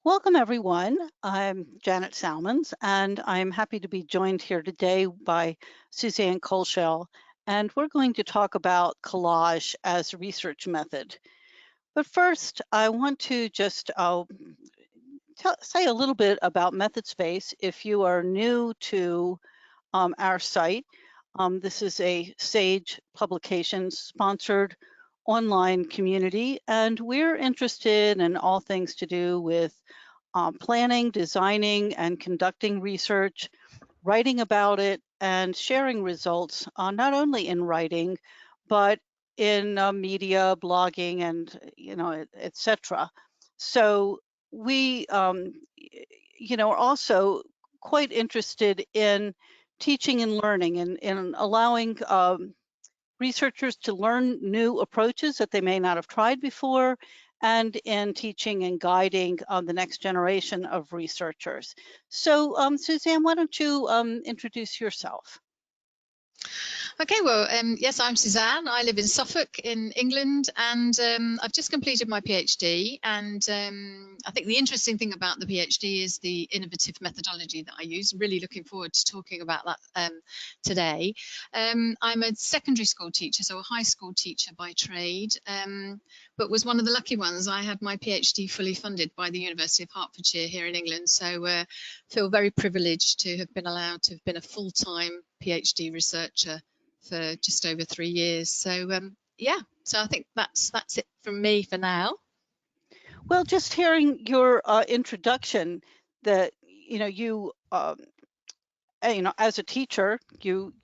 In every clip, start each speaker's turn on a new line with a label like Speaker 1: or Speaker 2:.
Speaker 1: Welcome, everyone. I'm Janet Salmons, and I'm happy to be joined here today by Suzanne Culshaw, and we're going to talk about collage as a research method. But first, I want to just say a little bit about MethodSpace. If you are new to our site, this is a SAGE Publications sponsored online community, and we're interested in all things to do with planning, designing, and conducting research, writing about it, and sharing results, not only in writing, but in media, blogging, and etc. So we, are also quite interested in teaching and learning, and in allowing researchers to learn new approaches that they may not have tried before, and in teaching and guiding the next generation of researchers. So Suzanne, why don't you introduce yourself?
Speaker 2: Okay, well, yes, I'm Suzanne. I live in Suffolk in England, and I've just completed my PhD. And I think the interesting thing about the PhD is the innovative methodology that I use. Really looking forward to talking about that today. I'm a secondary school teacher, so a high school teacher by trade, but was one of the lucky ones. I had my PhD fully funded by the University of Hertfordshire here in England, so feel very privileged to have been allowed to have been a full-time PhD researcher for just over 3 years. So yeah, so I think that's it from me for now.
Speaker 1: Well, just hearing your introduction, that you as a teacher, you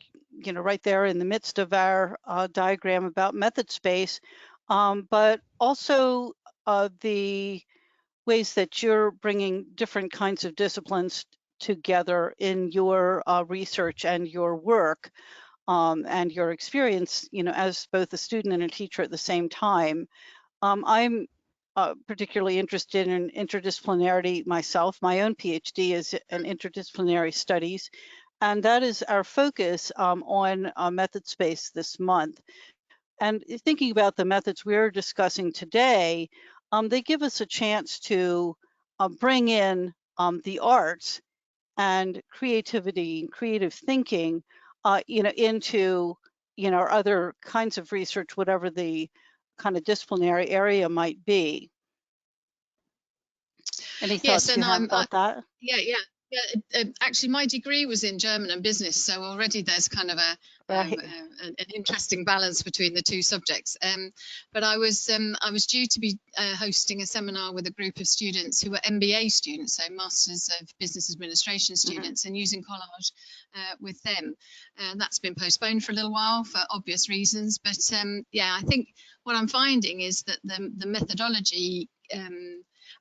Speaker 1: right there in the midst of our diagram about MethodSpace, but also the ways that you're bringing different kinds of disciplines together in your research and your work, and your experience, as both a student and a teacher at the same time. I'm particularly interested in interdisciplinarity myself. My own PhD is in interdisciplinary studies, and that is our focus on MethodSpace this month. And thinking about the methods we're discussing today, they give us a chance to bring in the arts and creativity, creative thinking, into our other kinds of research, whatever the kind of disciplinary area might be. Any
Speaker 2: Yes,
Speaker 1: thoughts you
Speaker 2: and
Speaker 1: have about that?
Speaker 2: yeah. Actually, my degree was in German and business, so already there's kind of
Speaker 1: Right.
Speaker 2: an interesting balance between the two subjects. But I was due to be hosting a seminar with a group of students who were MBA students, so Masters of Business Administration students, and using Collage with them. That's been postponed for a little while for obvious reasons. But yeah, I think what I'm finding is that the methodology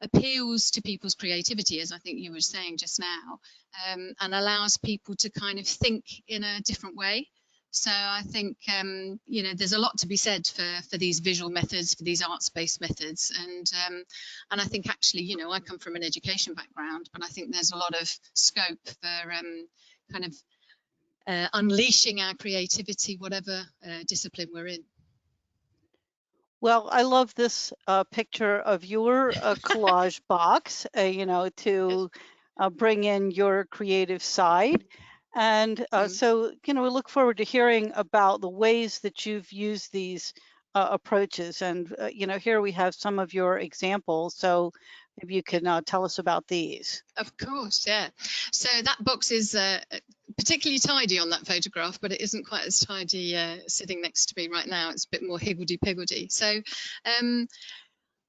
Speaker 2: appeals to people's creativity, as I think you were saying just now, and allows people to kind of think in a different way. So I think there's a lot to be said for these visual methods, for these arts-based methods, and I think actually, I come from an education background, but I think there's a lot of scope for kind of unleashing our creativity, whatever discipline we're in.
Speaker 1: Well, I love this picture of your collage box, to bring in your creative side. And so, we look forward to hearing about the ways that you've used these approaches. And, here we have some of your examples. So maybe you can tell us about these.
Speaker 2: Of course, yeah. So that box is particularly tidy on that photograph, but it isn't quite as tidy sitting next to me right now. It's a bit more higgledy-piggledy. So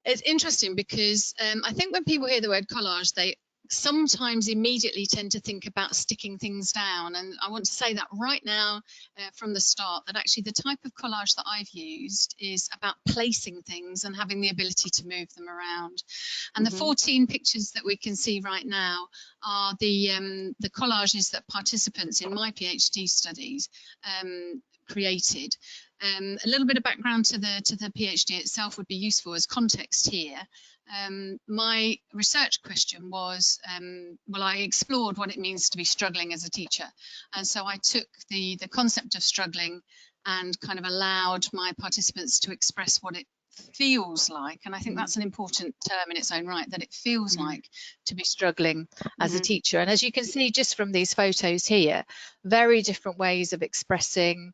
Speaker 2: it's interesting because I think when people hear the word collage, they sometimes immediately tend to think about sticking things down. And I want to say that right now from the start, that actually the type of collage that I've used is about placing things and having the ability to move them around. And the 14 pictures that we can see right now are the collages that participants in my PhD studies created. A little bit of background to the PhD itself would be useful as context here. My research question was, well, I explored what it means to be struggling as a teacher. And so I took the concept of struggling and kind of allowed my participants to express what it feels like, and I think that's an important term in its own right, that it feels like to be struggling as a teacher. And as you can see just from these photos here, very different ways of expressing,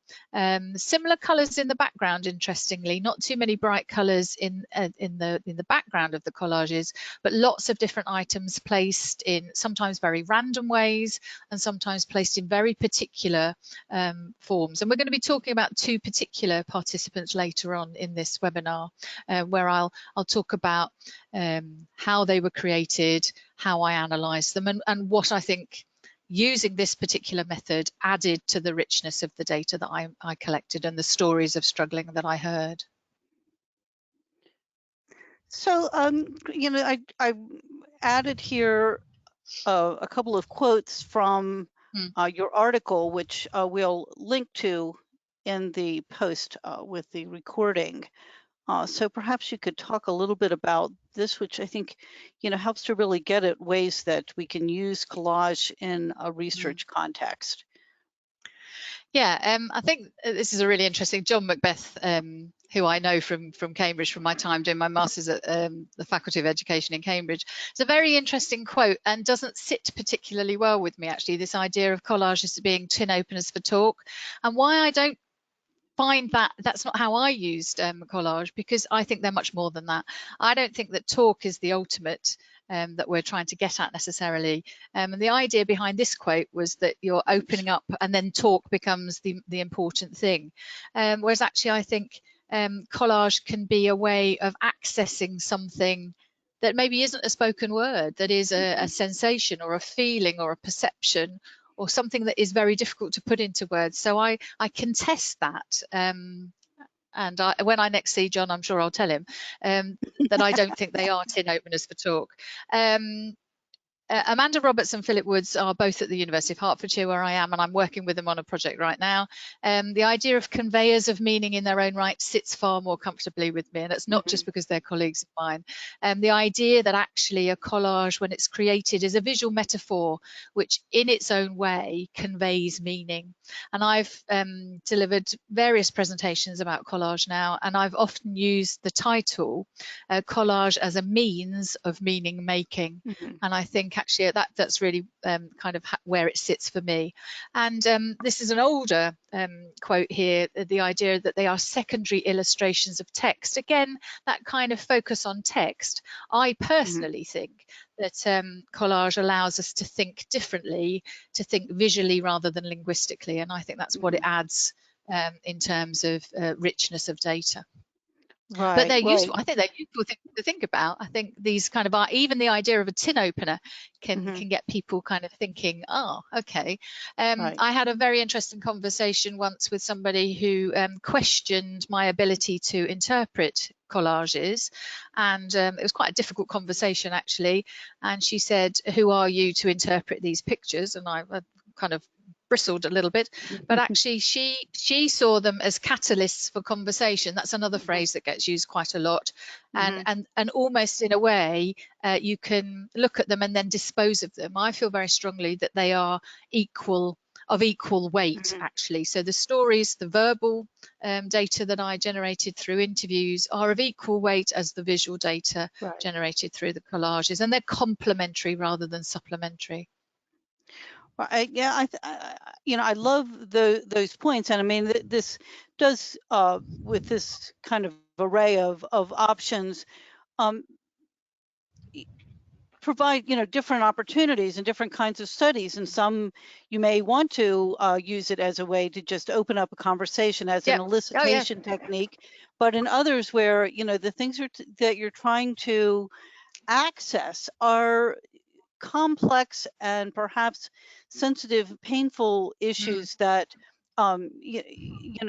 Speaker 2: similar colours in the background, interestingly, not too many bright colours in the background of the collages, but lots of different items placed in sometimes very random ways and sometimes placed in very particular forms. And we're going to be talking about two particular participants later on in this webinar, where I'll talk about how they were created, how I analysed them, and what I think using this particular method added to the richness of the data that I collected and the stories of struggling that I heard.
Speaker 1: So, I added here a couple of quotes from your article, which we'll link to in the post with the recording. So perhaps you could talk a little bit about this, which I think, helps to really get at ways that we can use collage in a research context.
Speaker 2: Yeah, I think this is a really interesting. John Macbeth, who I know from Cambridge, from my time doing my master's at the Faculty of Education in Cambridge. It's a very interesting quote and doesn't sit particularly well with me, actually, this idea of collage as being tin openers for talk, and why I don't find that's not how I used collage, because I think they're much more than that. I don't think that talk is the ultimate that we're trying to get at necessarily. And the idea behind this quote was that you're opening up and then talk becomes the important thing. Whereas actually I think collage can be a way of accessing something that maybe isn't a spoken word, that is a sensation or a feeling or a perception, or something that is very difficult to put into words. So I contest that. And when I next see John, I'm sure I'll tell him that I don't think they are tin openers for talk. Amanda Roberts and Philip Woods are both at the University of Hertfordshire, where I am, and I'm working with them on a project right now. The idea of conveyors of meaning in their own right sits far more comfortably with me, and it's not just because they're colleagues of mine. The idea that actually a collage, when it's created, is a visual metaphor which in its own way conveys meaning. And I've delivered various presentations about collage now, and I've often used the title collage as a means of meaning making. And I think actually that's really kind of where it sits for me. And this is an older quote here, the idea that they are secondary illustrations of text. Again, that kind of focus on text. I personally think that collage allows us to think differently, to think visually rather than linguistically. And I think that's what it adds in terms of richness of data.
Speaker 1: Right,
Speaker 2: but they're useful. I think they're useful things to think about. I think these kind of even the idea of a tin opener can get people kind of thinking, oh, okay. I had a very interesting conversation once with somebody who questioned my ability to interpret collages, and it was quite a difficult conversation actually. And she said, who are you to interpret these pictures? And I kind of bristled a little bit, but actually she saw them as catalysts for conversation. That's another phrase that gets used quite a lot, and almost in a way you can look at them and then dispose of them. I feel very strongly that they are of equal weight actually. So the stories, the verbal data that I generated through interviews are of equal weight as the visual data generated through the collages, and they're complementary rather than supplementary.
Speaker 1: I love those points, and I mean this does with this kind of array of options provide different opportunities and different kinds of studies. And some you may want to use it as a way to just open up a conversation as an elicitation technique, but in others where the things that you're trying to access are complex and perhaps sensitive, painful issues that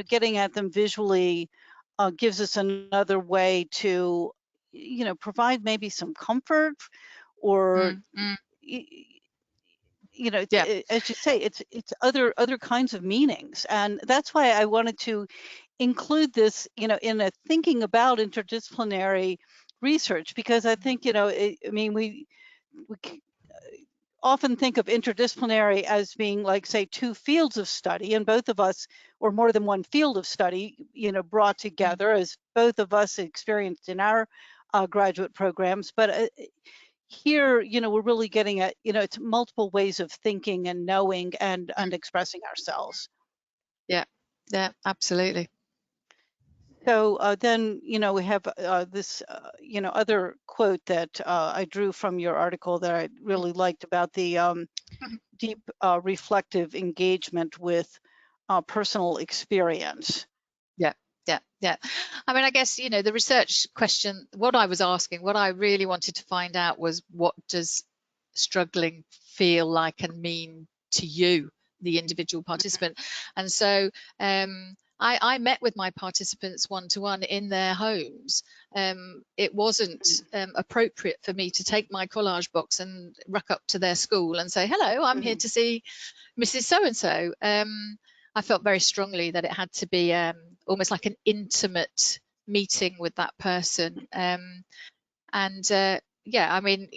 Speaker 1: getting at them visually gives us another way to provide maybe some comfort, or as you say, it's other kinds of meanings. And that's why I wanted to include this in a thinking about interdisciplinary research, because I think we often think of interdisciplinary as being like, say, two fields of study, and both of us, or more than one field of study, brought together, as both of us experienced in our graduate programs. But here, we're really getting at, it's multiple ways of thinking and knowing and expressing ourselves.
Speaker 3: Yeah, absolutely.
Speaker 1: So then, we have this, other quote that I drew from your article that I really liked about the deep reflective engagement with personal experience.
Speaker 3: Yeah. I mean, I guess, the research question, what I was asking, what I really wanted to find out was, what does struggling feel like and mean to you, the individual participant? And so I met with my participants one-to-one in their homes. It wasn't appropriate for me to take my collage box and ruck up to their school and say, hello, I'm here to see Mrs. So-and-so. I felt very strongly that it had to be almost like an intimate meeting with that person. Yeah, I mean,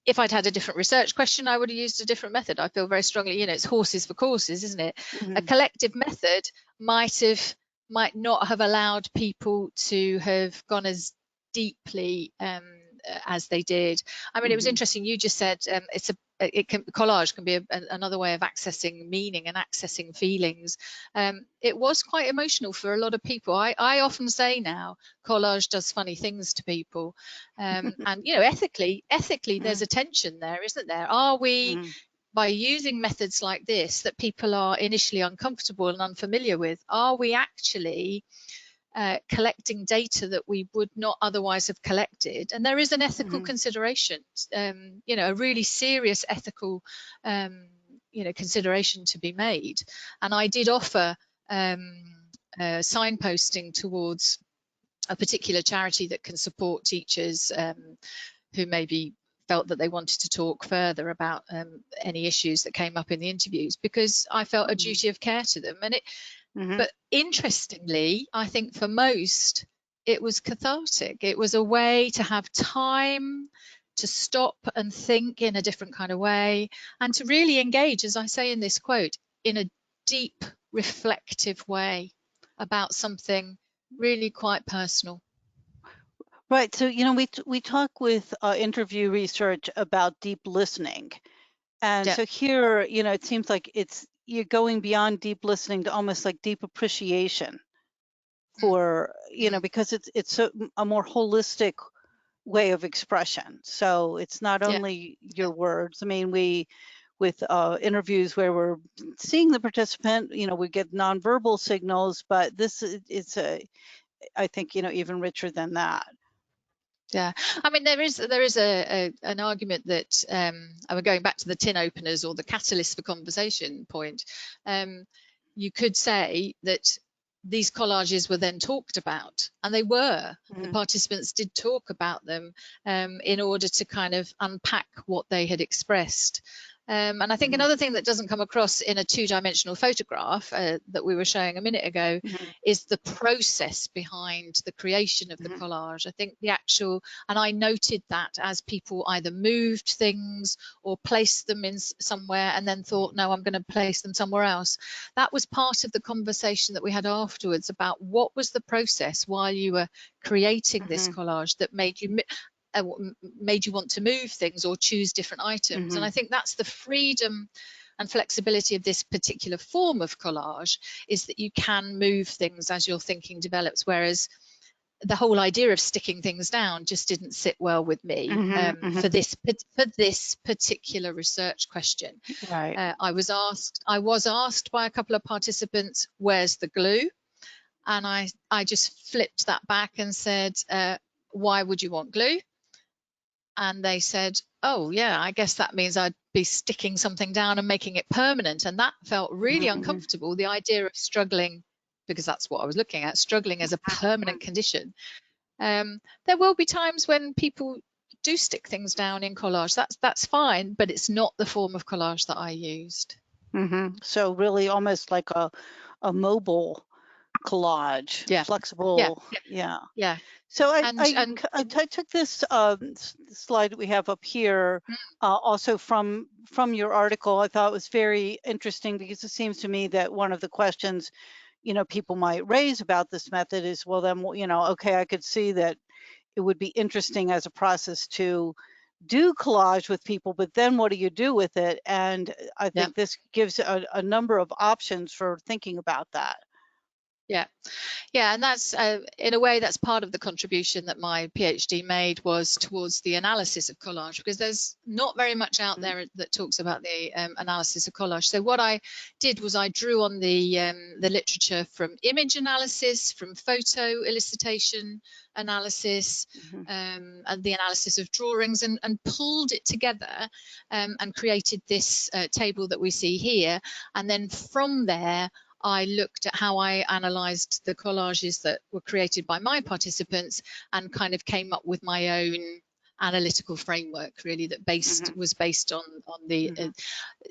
Speaker 3: if I'd had a different research question, I would have used a different method. I feel very strongly, it's horses for courses, isn't it? A collective method might not have allowed people to have gone as deeply as they did. I mean, it was interesting. You just said collage can be another way of accessing meaning and accessing feelings. It was quite emotional for a lot of people. I often say now, collage does funny things to people, and ethically, there's a tension there, isn't there? Are we, by using methods like this that people are initially uncomfortable and unfamiliar with, are we actually collecting data that we would not otherwise have collected? And there is an ethical consideration, a really serious ethical, consideration to be made. And I did offer signposting towards a particular charity that can support teachers who maybe felt that they wanted to talk further about any issues that came up in the interviews, because I felt a duty of care to them. And but interestingly, I think for most, it was cathartic. It was a way to have time to stop and think in a different kind of way, and to really engage, as I say in this quote, in a deep, reflective way about something really quite personal.
Speaker 1: Right. So, we talk with interview research about deep listening. And so here, it seems like you're going beyond deep listening to almost like deep appreciation for, because it's a more holistic way of expression. So it's not only your words. I mean, with interviews where we're seeing the participant, we get nonverbal signals, but this is I think, even richer than that.
Speaker 3: Yeah, I mean, there is an argument that we're going back to the tin openers or the catalyst for conversation point. You could say that these collages were then talked about, and they were. The participants did talk about them in order to kind of unpack what they had expressed. And I think another thing that doesn't come across in a two-dimensional photograph that we were showing a minute ago is the process behind the creation of the collage. I think the actual, and I noted that as people either moved things or placed them in somewhere and then thought, no, I'm going to place them somewhere else. That was part of the conversation that we had afterwards about what was the process while you were creating this collage that made you want to move things or choose different items. And I think that's the freedom and flexibility of this particular form of collage, is that you can move things as your thinking develops, whereas the whole idea of sticking things down just didn't sit well with me for this particular research question.
Speaker 1: Right.
Speaker 3: I was asked by a couple of participants, where's the glue? And I just flipped that back and said, why would you want glue? And they said, oh, yeah, I guess that means I'd be sticking something down and making it permanent. And that felt really uncomfortable, the idea of struggling, because that's what I was looking at, struggling as a permanent condition. There will be times when people do stick things down in collage. That's fine, but it's not the form of collage that I used.
Speaker 1: So really almost like a mobile collage,
Speaker 3: Yeah.
Speaker 1: flexible. Yeah.
Speaker 3: Yeah.
Speaker 1: So
Speaker 3: And
Speaker 1: I took this slide that we have up here also from your article. I thought it was very interesting because it seems to me that one of the questions, people might raise about this method is, well, then, okay, I could see that it would be interesting as a process to do collage with people, but then what do you do with it? And I think this gives a number of options for thinking about that.
Speaker 3: Yeah, and that's in a way that's part of the contribution that my PhD made, was towards the analysis of collage, because there's not very much out there that talks about the analysis of collage. So what I did was I drew on the literature from image analysis, from photo elicitation analysis, and the analysis of drawings, and pulled it together and created this table that we see here. And then from there, I looked at how I analysed the collages that were created by my participants and kind of came up with my own analytical framework, really, that was based on the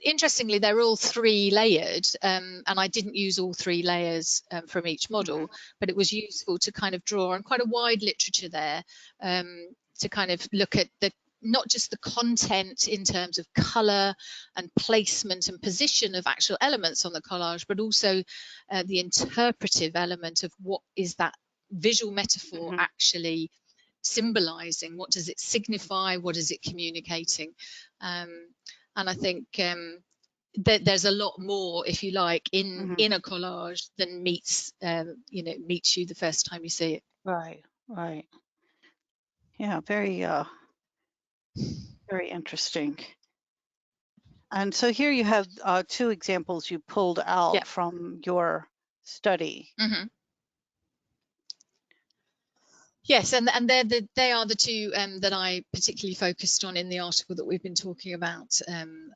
Speaker 3: interestingly, they're all 3 layered, and I didn't use all 3 layers from each model, but it was useful to kind of draw on quite a wide literature there, to kind of look at not just the content in terms of colour and placement and position of actual elements on the collage, but also the interpretive element of what is that visual metaphor actually symbolising, what does it signify, what is it communicating, and I think there's a lot more, if you like, in a collage than meets you the first time you see it.
Speaker 1: Right. Yeah, very interesting. And so here you have 2 examples you pulled out from your study.
Speaker 3: Yes, and they are the 2 that I particularly focused on in the article that we've been talking about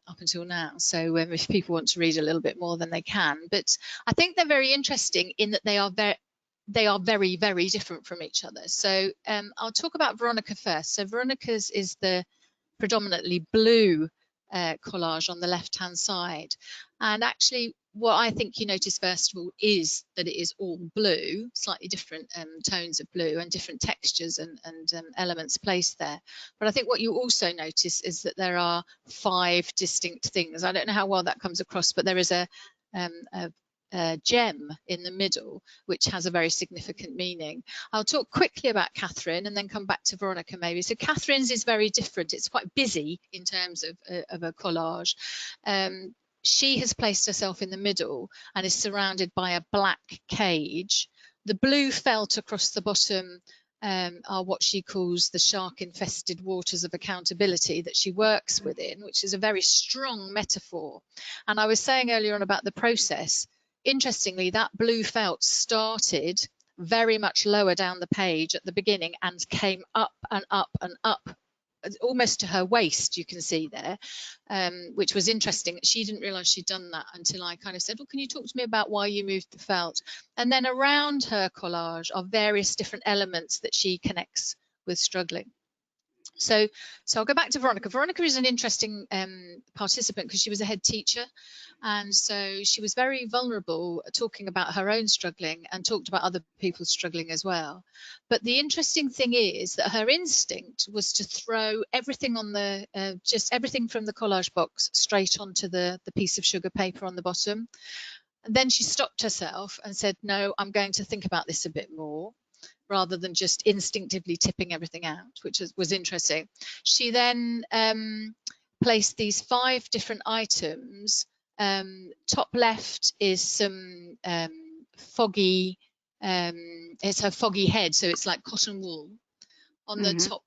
Speaker 3: up until now. So if people want to read a little bit more, then they can. But I think they're very interesting in that they are very, very different from each other. So I'll talk about Veronica first. So Veronica's is the predominantly blue collage on the left-hand side. And actually, what I think you notice first of all is that it is all blue, slightly different tones of blue and different textures and elements placed there. But I think what you also notice is that there are 5 distinct things. I don't know how well that comes across, but there is a gem in the middle, which has a very significant meaning. I'll talk quickly about Catherine and then come back to Veronica maybe. So Catherine's is very different. It's quite busy in terms of a collage. She has placed herself in the middle and is surrounded by a black cage. The blue felt across the bottom are what she calls the shark-infested waters of accountability that she works within, which is a very strong metaphor. And I was saying earlier on about the process. Interestingly, that blue felt started very much lower down the page at the beginning and came up and up and up, almost to her waist, you can see there, which was interesting. She didn't realise she'd done that until I kind of said, well, can you talk to me about why you moved the felt? And then around her collage are various different elements that she connects with struggling. So I'll go back to Veronica. Veronica is an interesting participant because she was a head teacher, and so she was very vulnerable talking about her own struggling and talked about other people's struggling as well. But the interesting thing is that her instinct was to throw everything on the just everything from the collage box straight onto the piece of sugar paper on the bottom. And then she stopped herself and said, no, I'm going to think about this a bit more, rather than just instinctively tipping everything out, which was interesting. She then placed these 5 different items. Top left is some foggy, it's her foggy head, so it's like cotton wool. On the top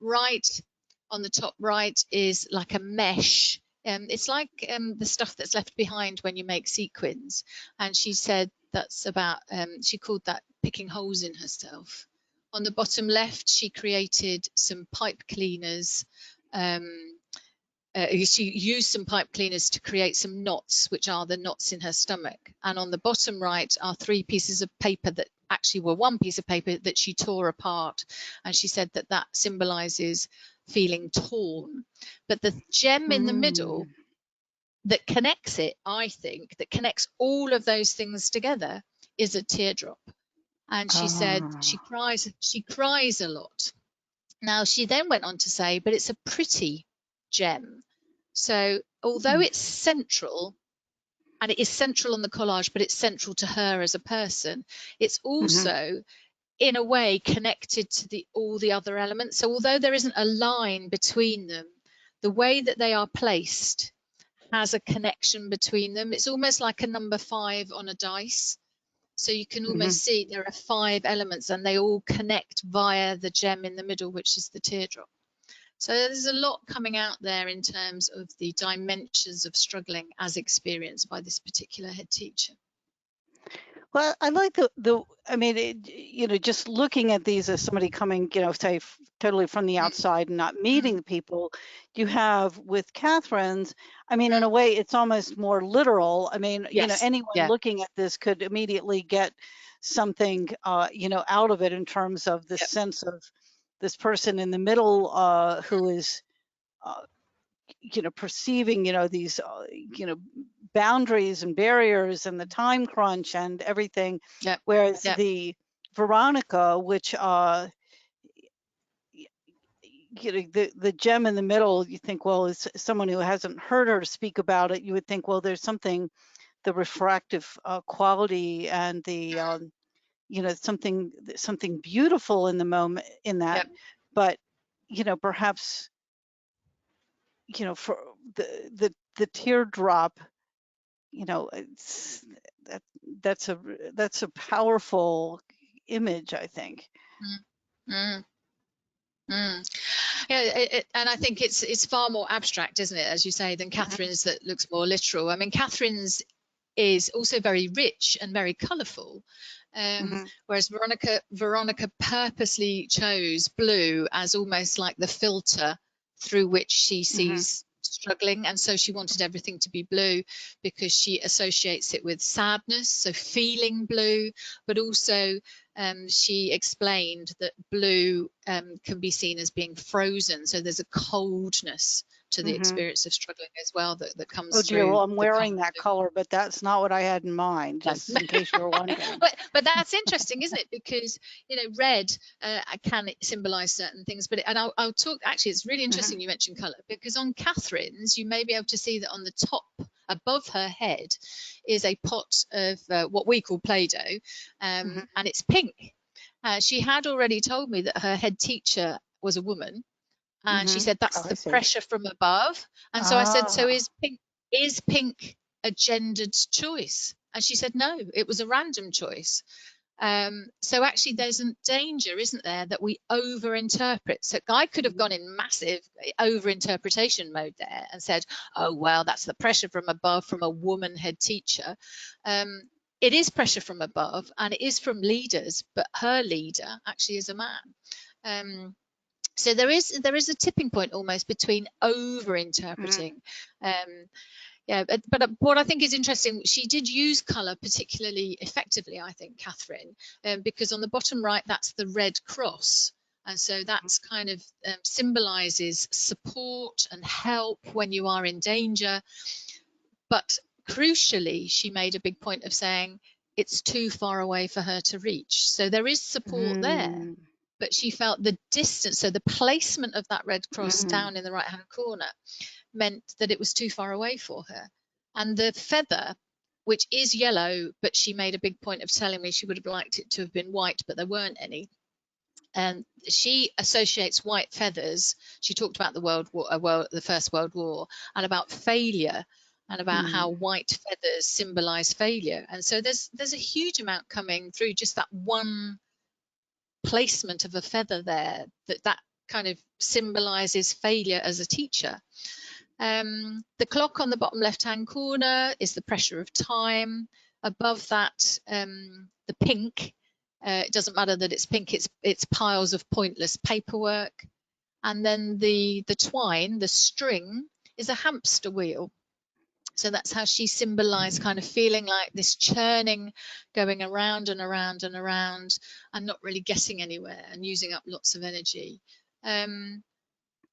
Speaker 3: right is like a mesh. It's like the stuff that's left behind when you make sequins. And she said that's about, she called that picking holes in herself. On the bottom left, she created some pipe cleaners. She used some pipe cleaners to create some knots, which are the knots in her stomach. And on the bottom right are 3 pieces of paper that actually were 1 piece of paper that she tore apart. And she said that that symbolises feeling torn. But the gem in the middle that connects it, I think, that connects all of those things together is a teardrop. And she said she cries a lot. Now, she then went on to say, but it's a pretty gem. So although it's central, and it is central on the collage, but it's central to her as a person, it's also in a way connected to all the other elements. So although there isn't a line between them, the way that they are placed has a connection between them. It's almost like a number 5 on a dice. So you can almost see there are 5 elements and they all connect via the gem in the middle, which is the teardrop. So there's a lot coming out there in terms of the dimensions of struggling as experienced by this particular head teacher.
Speaker 1: Well, I like I mean, just looking at these as somebody coming, say totally from the outside and not meeting the people you have with Catherine's. I mean, in a way, it's almost more literal. I mean, anyone looking at this could immediately get something, out of it in terms of the sense of this person in the middle who is, perceiving, these, boundaries and barriers and the time crunch and everything. Whereas the Veronica, which, the gem in the middle, you think, well, is someone who hasn't heard her speak about it. You would think, well, there's something, the refractive quality and the, something beautiful in the moment in that. But, perhaps, for the teardrop, that's a powerful image, I think.
Speaker 3: Yeah, and I think it's far more abstract, isn't it, as you say, than Catherine's that looks more literal. I mean, Catherine's is also very rich and very colourful, whereas Veronica purposely chose blue as almost like the filter through which she sees struggling, and so she wanted everything to be blue because she associates it with sadness, so feeling blue, but also she explained that blue can be seen as being frozen, so there's a coldness to the experience of struggling as well that comes through.
Speaker 1: Oh dear, well, I'm wearing that color, but that's not what I had in mind, just in case you were wondering.
Speaker 3: But that's interesting, isn't it? Because, red can symbolize certain things, but and I'll talk, actually, it's really interesting you mentioned color, because on Catherine's, you may be able to see that on the top above her head is a pot of what we call Play-Doh, and it's pink. She had already told me that her head teacher was a woman, and she said that's the pressure from above. And so I said, so is pink a gendered choice? And she said no, it was a random choice. So actually there's a danger, isn't there, that we overinterpret. So I could have gone in massive overinterpretation mode there and said, oh well, that's the pressure from above from a woman head teacher. It is pressure from above and it is from leaders, but her leader actually is a man. So there is a tipping point almost between over-interpreting. But what I think is interesting, she did use colour particularly effectively, I think, Catherine, because on the bottom right, that's the red cross. And so that's kind of symbolises support and help when you are in danger. But crucially, she made a big point of saying it's too far away for her to reach. So there is support there. But she felt the distance, so the placement of that red cross down in the right-hand corner meant that it was too far away for her. And the feather, which is yellow, but she made a big point of telling me she would have liked it to have been white, but there weren't any. And she associates white feathers. She talked about the First World War, and about failure, and about how white feathers symbolize failure. And so there's a huge amount coming through just that one placement of a feather there that kind of symbolizes failure as a teacher. The clock on the bottom left-hand corner is the pressure of time. Above that, the pink, it doesn't matter that it's pink, it's piles of pointless paperwork. And then the twine, the string, is a hamster wheel. So that's how she symbolized kind of feeling like this churning, going around and around and around and not really getting anywhere and using up lots of energy.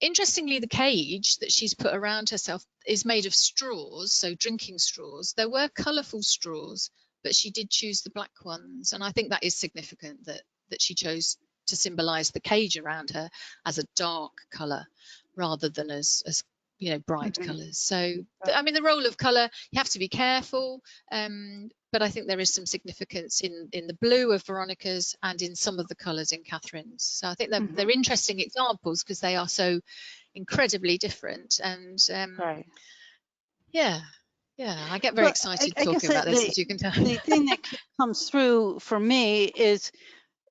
Speaker 3: Interestingly, the cage that she's put around herself is made of straws, so drinking straws. There were colourful straws, but she did choose the black ones. And I think that is significant that she chose to symbolize the cage around her as a dark color rather than as you know, bright colors. So I mean, the role of color, you have to be careful, but I think there is some significance in the blue of Veronica's and in some of the colors in Catherine's. So I think they're interesting examples because they are so incredibly different. And yeah, I get very excited talking about this, as you can tell.
Speaker 1: The thing that comes through for me is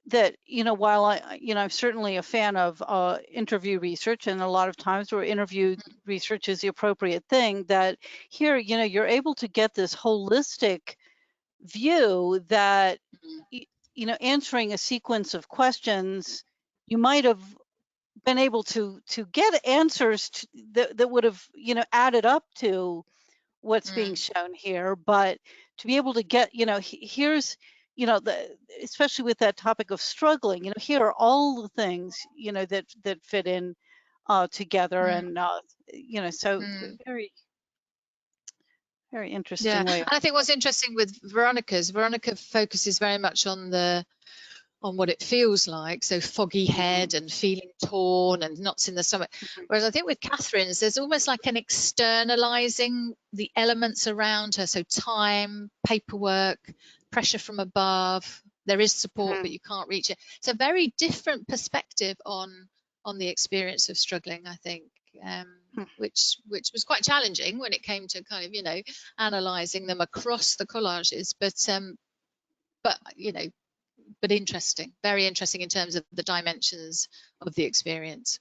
Speaker 1: that, you know, while I'm certainly a fan of interview research, and a lot of times where interview research is the appropriate thing, that here, you know, you're able to get this holistic view that, you know, answering a sequence of questions, you might have been able to get answers that would have, you know, added up to what's being shown here, but to be able to get, you know, here's, you know, especially with that topic of struggling, you know, here are all the things, you know, that fit in together, and you know, so very interesting way.
Speaker 3: And I think what's interesting with Veronica focuses very much on what it feels like, so foggy head and feeling torn and knots in the stomach. Whereas I think with Catherine's, there's almost like an externalizing the elements around her, so time, paperwork, pressure from above, there is support but you can't reach it. It's a very different perspective on the experience of struggling, I think, which was quite challenging when it came to kind of, you know, analysing them across the collages, but you know, but interesting, very interesting in terms of the dimensions of the experience.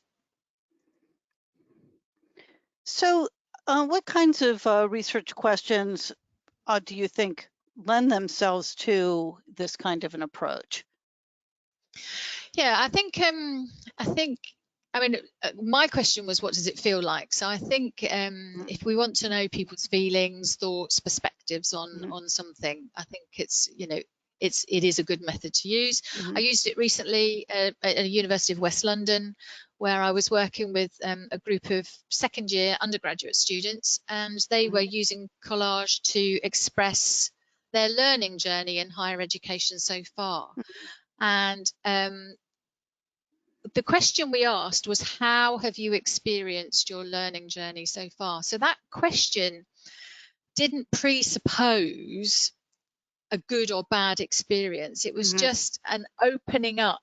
Speaker 1: So what kinds of research questions do you think lend themselves to this kind of an approach?
Speaker 3: Yeah, I think I mean, my question was, what does it feel like? So I think if we want to know people's feelings, thoughts, perspectives on something, I think it's, you know, it is a good method to use. I used it recently at the University of West London, where I was working with a group of second-year undergraduate students, and they were using collage to express their learning journey in higher education so far. And the question we asked was, how have you experienced your learning journey so far? So that question didn't presuppose a good or bad experience. It was just an opening up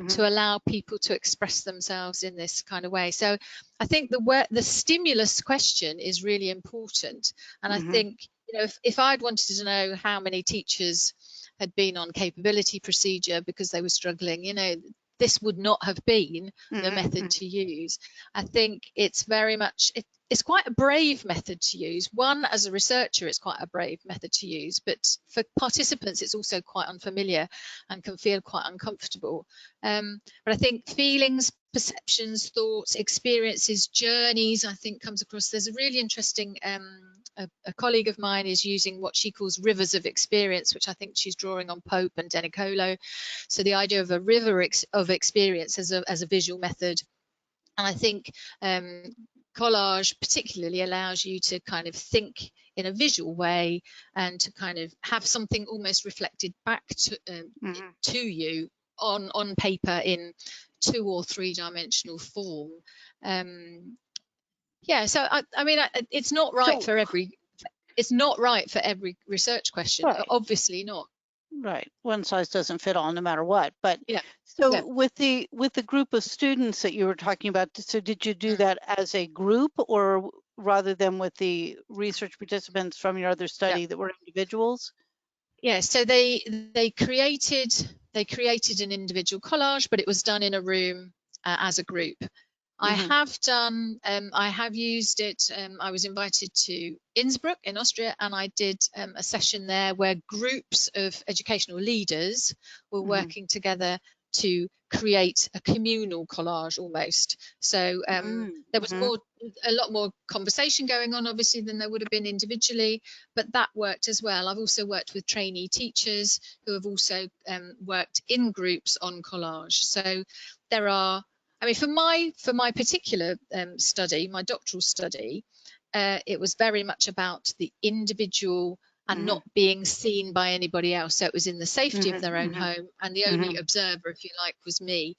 Speaker 3: to allow people to express themselves in this kind of way. So I think the stimulus question is really important. And I think, you know, if I'd wanted to know how many teachers had been on capability procedure because they were struggling, you know, this would not have been the method to use. I think it's very much, it's quite a brave method to use. One, as a researcher, it's quite a brave method to use, but for participants, it's also quite unfamiliar and can feel quite uncomfortable. But I think feelings, perceptions, thoughts, experiences, journeys, I think comes across. There's a really interesting, a colleague of mine is using what she calls rivers of experience, which I think she's drawing on Pope and Denicolo. So the idea of a river of experience as a visual method. And I think collage particularly allows you to kind of think in a visual way and to kind of have something almost reflected back to you on paper in 2 or 3 dimensional form. Yeah, so I mean, it's not right for every research question. Right. Obviously not.
Speaker 1: Right, one size doesn't fit all, no matter what. But yeah. So yeah. with the group of students that you were talking about, so did you do that as a group, or rather than with the research participants from your other study that were individuals?
Speaker 3: Yeah, so they created an individual collage, but it was done in a I as a group. I have done, I have used it, I was invited to Innsbruck in Austria, and I did a session there where groups of educational leaders were working together to create a communal collage almost. So there was a lot more conversation going on, obviously, than there would have been individually, but that worked as well. I've also worked with trainee teachers who have also worked in groups on collage. So there are, I mean, for my particular study, my doctoral study, it was very much about the individual and not being seen by anybody else. So it was in the safety of their own home, and the only observer, if you like, was me.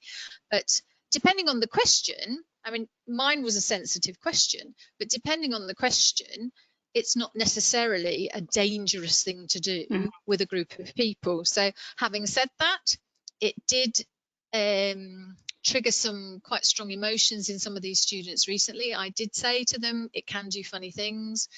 Speaker 3: But depending on the question, I mean, mine was a sensitive question, but depending on the question, it's not necessarily a dangerous thing to do with a group of people. So having said that, it did trigger some quite strong emotions in some of these students recently. I did say to them, it can do funny things.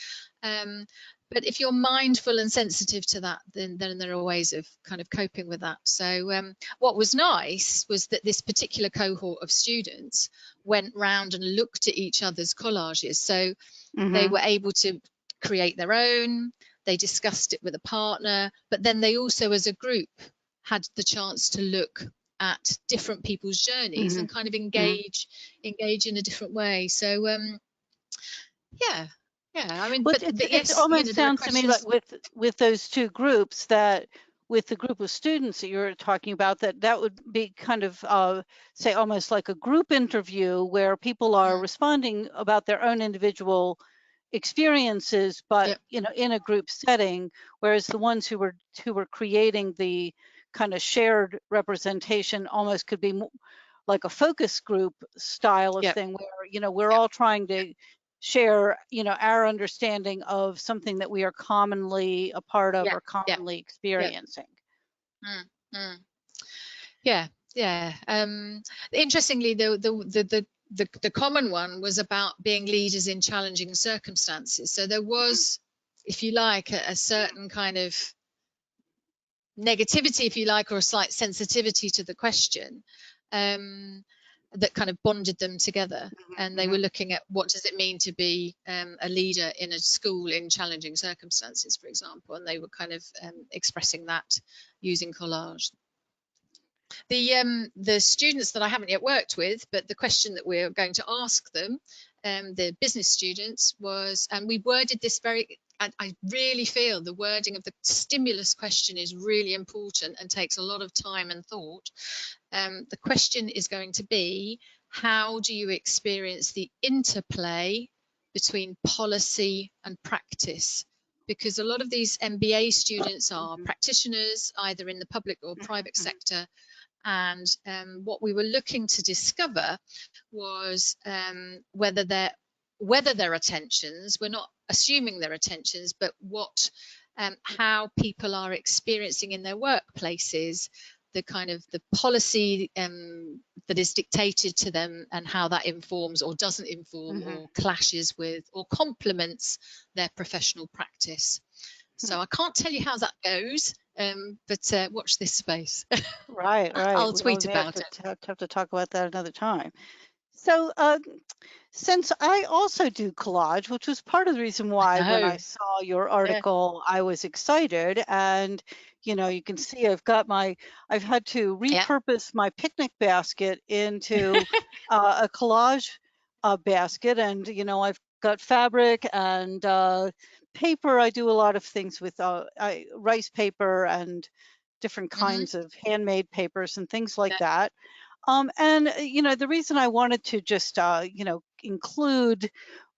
Speaker 3: But if you're mindful and sensitive to that, then there are ways of kind of coping with that. So what was nice was that this particular cohort of students went round and looked at each other's collages. So they were able to create their own, they discussed it with a partner, but then they also as a group had the chance to look at different people's journeys and kind of engage in a different way. So yeah, I mean,
Speaker 1: well,
Speaker 3: but yes,
Speaker 1: it almost sounds to me like with those two groups, that with the group of students that you're talking about, that would be kind of say almost like a group interview where people are responding about their own individual experiences, but you know, in a group setting, whereas the ones who were creating the kind of shared representation almost could be like a focus group style of thing, where you know, we're all trying to share, you know, our understanding of something that we are commonly a part of or commonly experiencing.
Speaker 3: Interestingly, the common one was about being leaders in challenging circumstances. So there was, if you like, a certain kind of negativity, if you like, or a slight sensitivity to the question that kind of bonded them together. And they were looking at what does it mean to be a leader in a school in challenging circumstances, for example, and they were kind of expressing that using collage. The students that I haven't yet worked with, but the question that we're going to ask them, the business students, was, and we worded this very, I really feel the wording of the stimulus question is really important and takes a lot of time and thought. The question is going to be, how do you experience the interplay between policy and practice? Because a lot of these MBA students are practitioners, either in the public or private sector. And what we were looking to discover was whether their attentions, we're not assuming their attentions, but how people are experiencing in their workplaces the kind of the policy that is dictated to them, and how that informs or doesn't inform or clashes with or complements their professional practice. So I can't tell you how that goes, but watch this space.
Speaker 1: Right.
Speaker 3: I'll tweet about it.
Speaker 1: Have to talk about that another time. So since I also do collage, which was part of the reason why when I saw your article, I was excited. And, you know, you can see I've had to repurpose my picnic basket into a collage basket. And, you know, I've got fabric and paper. I do a lot of things with rice paper and different kinds of handmade papers and things like that. And, you know, the reason I wanted to just, you know, include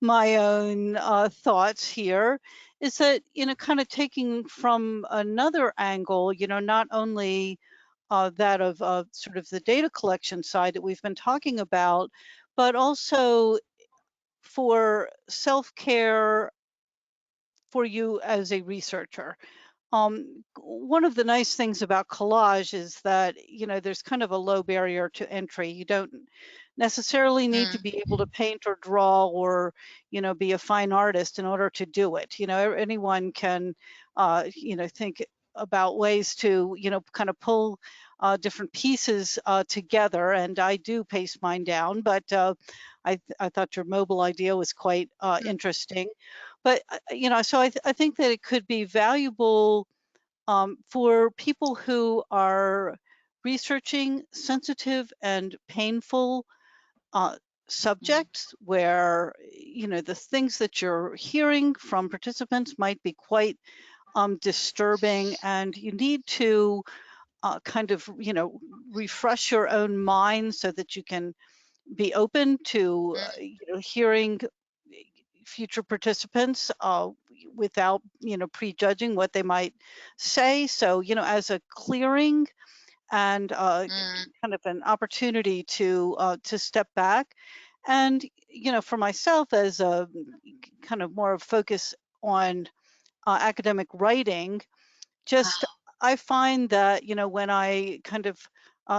Speaker 1: my own thoughts here is that, you know, kind of taking from another angle, you know, not only that of sort of the data collection side that we've been talking about, but also for self-care for you as a researcher. One of the nice things about collage is that, you know, there's kind of a low barrier to entry. You don't necessarily need to be able to paint or draw or, you know, be a fine artist in order to do it. You know, anyone can, you know, think about ways to, you know, kind of pull different pieces together. And I do paste mine down, but I thought your mobile idea was quite interesting. But, you know, so I think that it could be valuable for people who are researching sensitive and painful subjects where, you know, the things that you're hearing from participants might be quite disturbing, and you need to kind of, you know, refresh your own mind so that you can be open to, you know, hearing future participants, without, prejudging what they might say. So, as a clearing and kind of an opportunity to step back. And, for myself, as a kind of more focus on academic writing, just I find that, when I kind of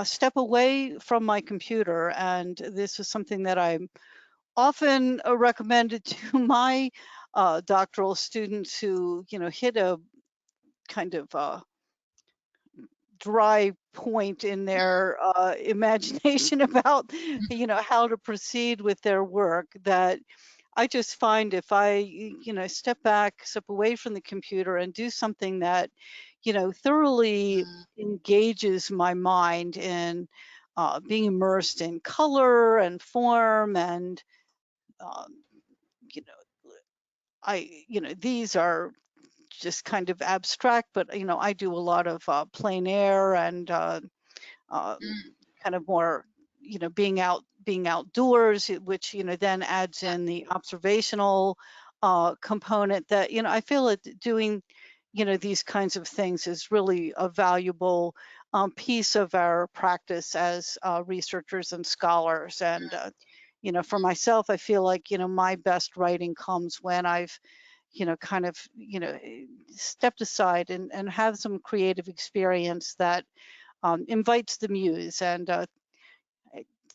Speaker 1: step away from my computer, and this is something that I'm often recommended to my doctoral students who, hit a kind of dry point in their imagination about, how to proceed with their work, that I just find if I, step back, step away from the computer and do something that, thoroughly engages my mind in being immersed in color and form and, um, you know, these are just kind of abstract, but, I do a lot of plein air and um, kind of more, being outdoors, which, then adds in the observational component that, I feel that doing, these kinds of things is really a valuable piece of our practice as researchers and scholars. And, for myself, I feel like, my best writing comes when I've, kind of, stepped aside and have some creative experience that invites the muse. And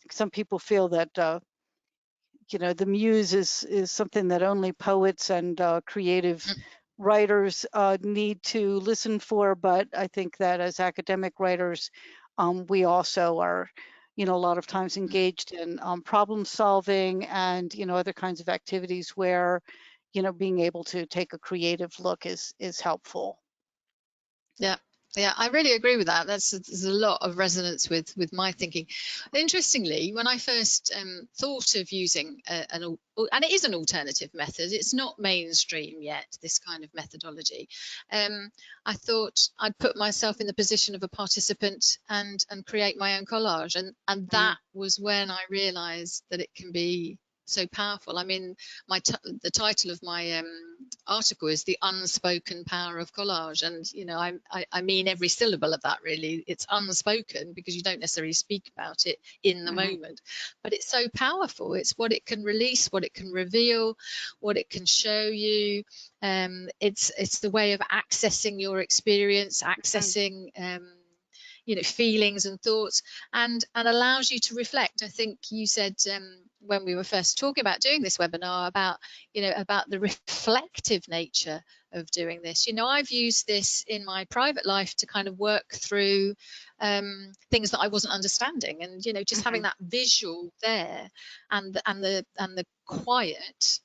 Speaker 1: some people feel that the muse is something that only poets and creative writers need to listen for, but I think that as academic writers, we also are, a lot of times engaged in problem solving and, other kinds of activities where, being able to take a creative look is helpful.
Speaker 3: Yeah. Yeah, I really agree with that. There's a lot of resonance with my thinking. Interestingly, when I first thought of using and it is an alternative method, it's not mainstream yet, this kind of methodology. I thought I'd put myself in the position of a participant and create my own collage, and that was when I realized that it can be so powerful. I mean, the title of my article is "The Unspoken Power of Collage," and I mean every syllable of that. Really, it's unspoken because you don't necessarily speak about it in the moment, but it's so powerful. It's what it can release, what it can reveal, what it can show you. It's the way of accessing your experience, accessing feelings and thoughts, and allows you to reflect. I think you said when we were first talking about doing this webinar about the reflective nature of doing this. I've used this in my private life to kind of work through things that I wasn't understanding, and just having that visual there and the quiet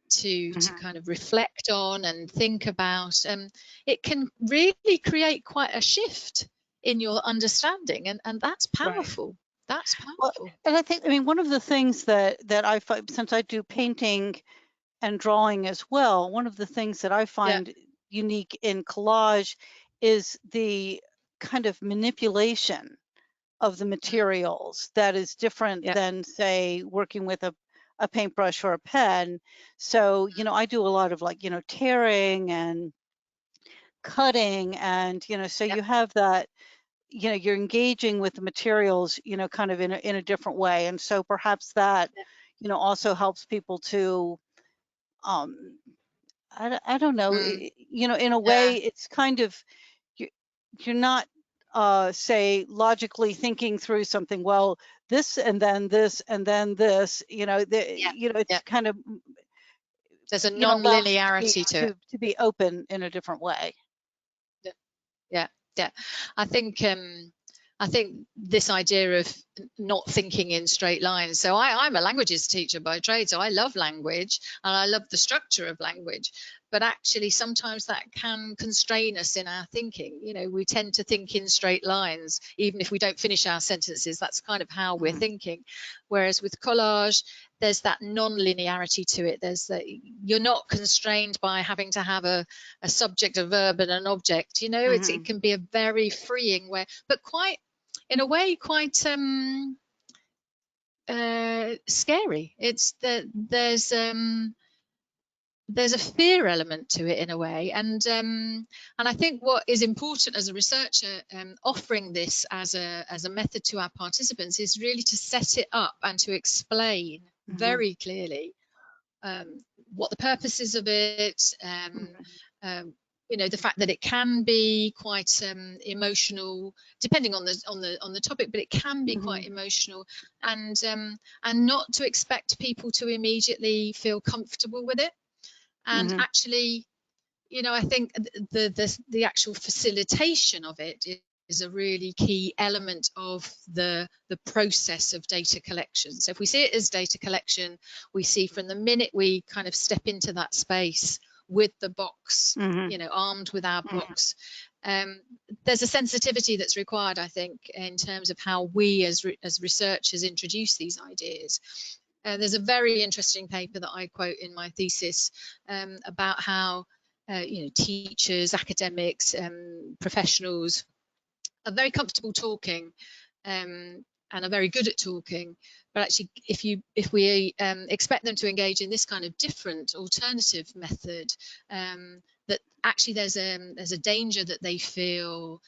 Speaker 3: to kind of reflect on and think about, it can really create quite a shift in your understanding, and that's powerful. Right. That's powerful.
Speaker 1: Well, and I mean, one of the things that I find, since I do painting and drawing as well, one of the things that I find unique in collage is the kind of manipulation of the materials that is different than, say, working with a paintbrush or a pen. So, I do a lot of tearing and cutting, and, so you have that, you're engaging with the materials, kind of in a different way. And so perhaps that, also helps people to, I don't know, in a way, it's kind of, you're not, say, logically thinking through something, well, this and then this and then this, it's kind of,
Speaker 3: there's a non-linearity
Speaker 1: to be open in a different way.
Speaker 3: Yeah. I think this idea of not thinking in straight lines. So I'm a languages teacher by trade, so I love language and I love the structure of language. But actually, sometimes that can constrain us in our thinking. We tend to think in straight lines, even if we don't finish our sentences. That's kind of how we're thinking. Whereas with collage, there's that non-linearity to it. There's that you're not constrained by having to have a subject, a verb, and an object. It can be a very freeing way, but quite, in a way, quite scary. It's that there's there's a fear element to it in a way, and I think what is important as a researcher offering this as a method to our participants is really to set it up and to explain very clearly what the purpose is of it, you know, the fact that it can be quite emotional depending on the topic, but it can be quite emotional, and not to expect people to immediately feel comfortable with it. And actually, you know, I think the actual facilitation of it is a really key element of the process of data collection. So if we see it as data collection, we see from the minute we kind of step into that space with the box, you know, armed with our box, there's a sensitivity that's required, I think, in terms of how we as researchers introduce these ideas. There's a very interesting paper that I quote in my thesis about how you know, teachers, academics, professionals are very comfortable talking and are very good at talking, but actually if we expect them to engage in this kind of different alternative method, that actually there's a danger that they feel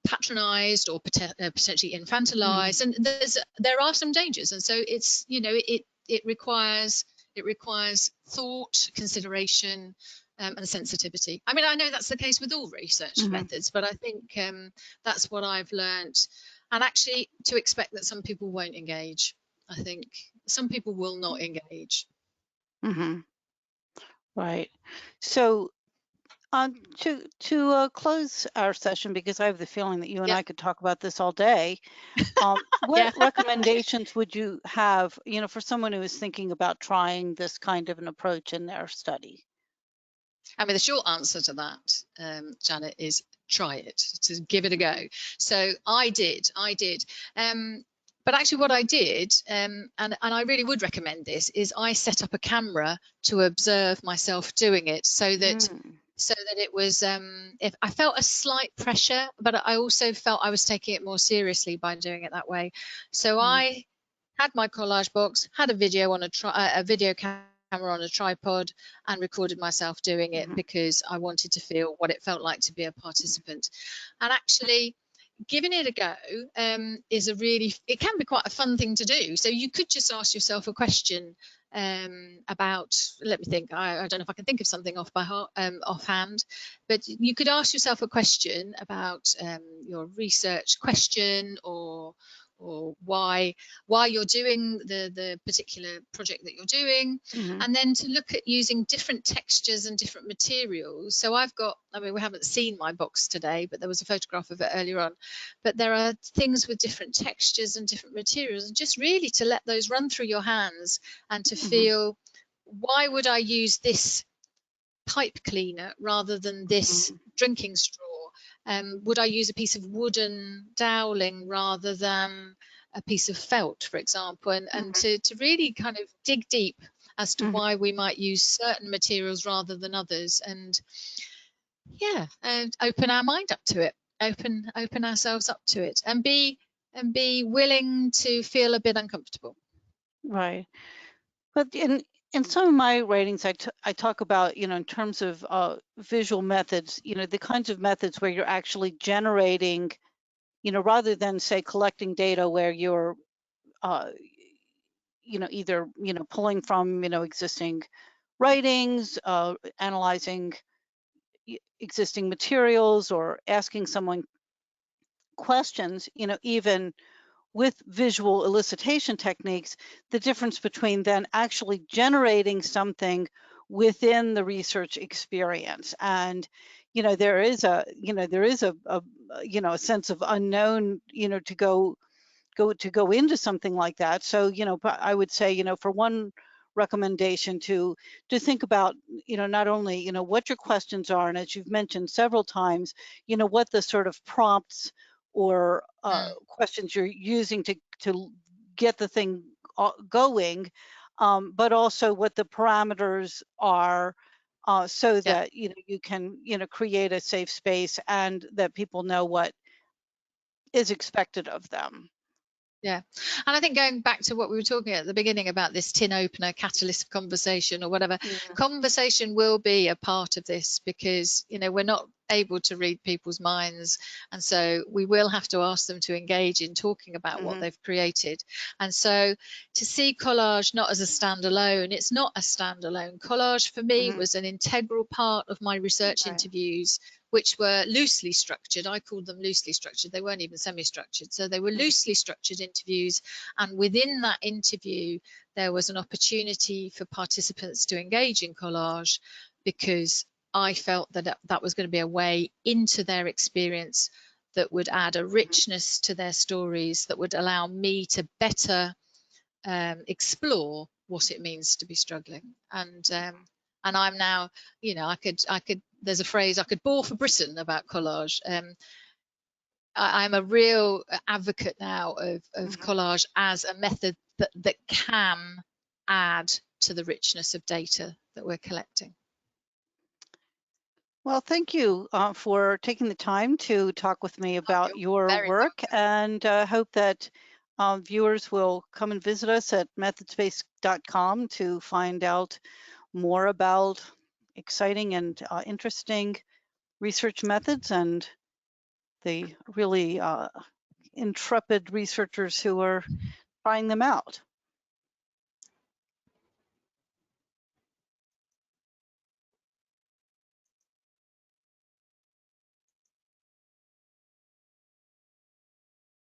Speaker 3: patronized or potentially infantilized, and there are some dangers, and so it's, you know, it requires thought, consideration, and sensitivity. I mean, I know that's the case with all research methods, but I think that's what I've learned. And actually, to expect that some people won't engage. I think some people will not engage.
Speaker 1: Right. So to close our session, because I have the feeling that you and I could talk about this all day, what recommendations would you have, you know, for someone who is thinking about trying this kind of an approach in their study?
Speaker 3: I mean, the short answer to that, Janet, is try it, to give it a go. So I did. But actually what I did, and I really would recommend this, is I set up a camera to observe myself doing it, so that it was, if I felt a slight pressure, but I also felt I was taking it more seriously by doing it that way. So I had my collage box, had a video on a video camera on a tripod, and recorded myself doing it because I wanted to feel what it felt like to be a participant. And actually, giving it a go it can be quite a fun thing to do. So you could just ask yourself a question about, let me think, I don't know if I can think of something offhand, but you could ask yourself a question about your research question, or why you're doing the particular project that you're doing, and then to look at using different textures and different materials. So I've got, I mean, we haven't seen my box today, but there was a photograph of it earlier on, but there are things with different textures and different materials, and just really to let those run through your hands and to feel, why would I use this pipe cleaner rather than this drinking straw? Would I use a piece of wooden doweling rather than a piece of felt, for example? And to really kind of dig deep as to why we might use certain materials rather than others, and open our mind up to it, open ourselves up to it, and be willing to feel a bit uncomfortable.
Speaker 1: Right. But in some of my writings, I talk about, you know, in terms of visual methods, you know, the kinds of methods where you're actually generating, you know, rather than say collecting data where you're, you know, either, you know, pulling from, you know, existing writings, analyzing existing materials, or asking someone questions, you know, even with visual elicitation techniques, the difference between then actually generating something within the research experience. And, you know, there is a you know, a sense of unknown, you know, to go into something like that. So, you know, I would say, you know, for one recommendation to think about, you know, not only, you know, what your questions are, and as you've mentioned several times, you know, what the sort of prompts or questions you're using to get the thing going, but also what the parameters are, so that, you know, you can, you know, create a safe space and that people know what is expected of them.
Speaker 3: Yeah, and I think going back to what we were talking at the beginning about this tin opener, catalyst of conversation or whatever, conversation will be a part of this, because, you know, we're not able to read people's minds, and so we will have to ask them to engage in talking about what they've created. And so to see Collage not as a standalone, it's not a standalone. Collage for me was an integral part of my research interviews, which were loosely structured. I called them loosely structured. They weren't even semi-structured. So they were loosely structured interviews. And within that interview, there was an opportunity for participants to engage in collage, because I felt that that was going to be a way into their experience that would add a richness to their stories, that would allow me to better explore what it means to be struggling. And I'm now, you know, I could. There's a phrase, I could bore for Britain about collage. I'm a real advocate now of collage as a method that can add to the richness of data that we're collecting.
Speaker 1: Well, thank you for taking the time to talk with me about your work, and hope that viewers will come and visit us at MethodSpace.com to find out more about exciting and interesting research methods and the really intrepid researchers who are trying them out.